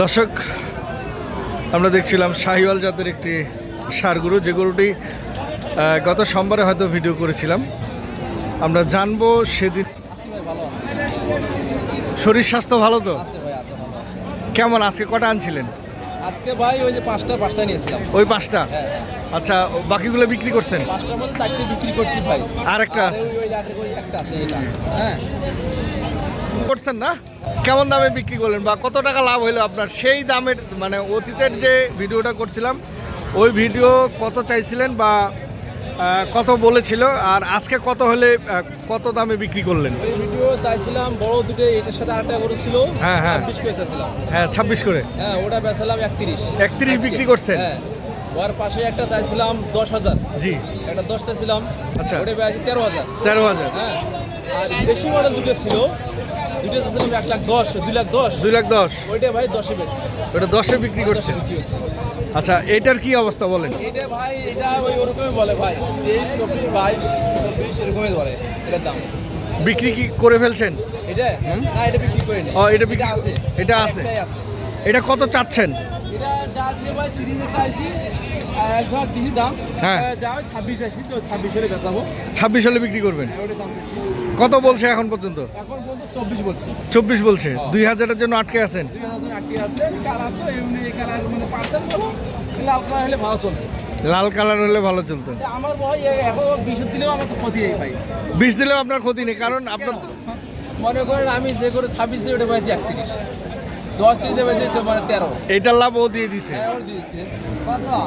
দর্শক, আমরা দেখছিলাম শাহিওয়াল জাতের একটি ষাঁড় গরু, যে গরুটি গত সোমবারে হয়তো ভিডিও করেছিলাম। আমরা জানবো সেদিন শরীর স্বাস্থ্য ভালো তো? কেমন আজকে কটা আনছিলেন? আজকে ভাই ওই যে পাঁচটা নিয়েছিলাম। ওই পাঁচটা? আচ্ছা, বাকিগুলো বিক্রি করছেন? পাঁচটার মধ্যে চারটে বিক্রি করছি ভাই। আর একটা আছে? ওই একটা আছে, এটা হ্যাঁ করছেন না? কেমন দামে বিক্রি করলেন বা কত টাকা লাভ হলো আপনার? সেই দামের মানে অতীতের যে ভিডিওটা করছিলাম ওই ভিডিও কত চাইছিলেন বা কত বলেছিল, আর আজকে কত হলে কত দামে বিক্রি করলেন? ওই ভিডিও চাইছিলাম বড় দুটো, এটার সাথে আরেকটা গরু ছিল। হ্যাঁ হ্যাঁ 26 করে চাইছিলাম। হ্যাঁ 26 করে। হ্যাঁ ওটা বেচালাম 31 বিক্রি করছেন? হ্যাঁ। ওর পাশে একটা চাইছিলাম 10,000। জি। একটা 10 চাইছিলাম। আচ্ছা। ওটা বেচি 13,000। 13,000। হ্যাঁ। আর দেশি মডেল দুটো ছিল, দুটো চাইছিলাম 1,10,000, 2,10,000। 2,10,000। ওইটা ভাই 10-এ বেচি। ওটা 10-এ বিক্রি করছেন? আচ্ছা, এটার কি অবস্থা বলেন? এটা ভাই এটা ওই ওরকমই বলে ভাই, 23, 24, 22, 24 এরকমই বলে এটার দাম। বিক্রি কি করে ফেলছেন? এটা না, এটা বিক্রি করিনি। ও, এটা বিক্রি আছে। এটা আছে। একটাই আছে। এটা কত চাচ্ছেন? এটা যা দিয়ে ভাই 30 এ চাইছি, একজন দিছি দাম। হ্যাঁ। যা 26 চাইছি, 26 হলে বেচাবো। 26 হলে বিক্রি করবেন? ওটা দাম দিছি। কত বলছে এখন পর্যন্ত? এখন পর্যন্ত 24 বলছি। 24 বলছে। 2,000-এর জন্য আটকে আছেন? 2000 আটটি আছে। কালার তো এমনি কালার মানে পার্সেন্ট বলো, লাল কালার হলে ভালো চলতো। লাল কালার হলে ভালো চলতো। আমার ভাই এখন 20 দিলেও আমার তো ক্ষতি নেই ভাই। 20 দিলেও আপনার ক্ষতি নেই, কারণ আপনার মনে করেন আমি যে করে 26 ওটা পাইছি 31, 10 চিজে বেঁচেছে মানে 13। এইটার লাভ ও দিয়ে দিছে। ওর দিয়েছে পাতা।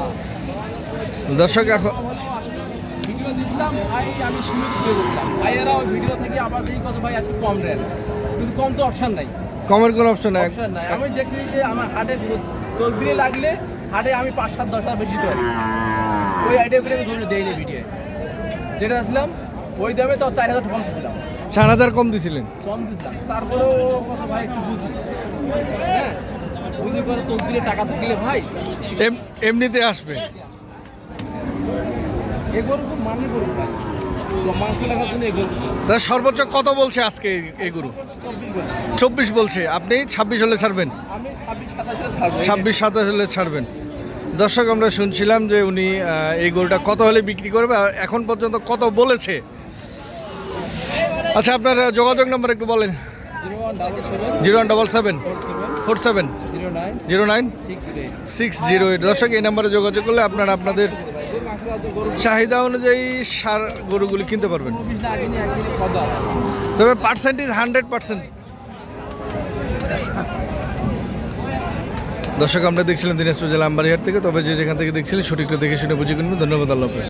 দর্শক, এখন ভিডিও দিছিলাম ভাই, আমি সীমিত ভিডিও দিছিলাম ভাইয়েরা, ওই ভিডিও থেকে আবার এই কথা ভাই একটু কম দেন, কিন্তু কম তো অপশন নাই। কমের কোনো অপশন নাই? অপশন নাই। আমি দেখি যে আমার হাটে তকদিরে লাগলে হাটে আমি 5-7-10 বেশি দিতে পারি। ওই আইডিয়া করে আমি ধরে দেইনি ভিডিও যেটা ছিলাম ওই দামে তো 4,000 কম ছিলাম। 4,000 কম দিছিলেন? কম দিছিলাম, তারপরেও কথা ভাই একটু বুঝি, হ্যাঁ বুঝি করে তকদিরে টাকা থাকলে ভাই এমনিতে আসবে। এগুলো খুব মানে করুন ভাই, মাংস লাগার জন্য এগুলো। তা সর্বোচ্চ কত বলছে আজকে এই গরু? 24 বলছে। আপনি 26 হলে ছাড়বেন? আমি 26-27 হলে ছাড়বো। 26-27 হলে ছাড়বেন। দর্শক, আমরা শুনছিলাম যে উনি এই গরুটা কত হলে বিক্রি করবে, আর এখন পর্যন্ত কত বলেছে। আচ্ছা, আপনার যোগাযোগ নাম্বার একটু বলেন। 0177 47 09 608। দর্শক, এই নাম্বারে যোগাযোগ করলে আপনারা আপনাদের চাহিদা অনুযায়ী সার গরুগুলি কিনতে পারবেন। তবে পার্সেন্টেজ 100%। দর্শক, আমরা দেখছিলাম দিনাজপুর জেলা আমবাড়িহাট থেকে। তবে যে যেখান থেকে দেখছিলেন সঠিকটা দেখে শুনে বুঝে কিনবেন। ধন্যবাদ। আল্লাহ হাফেজ।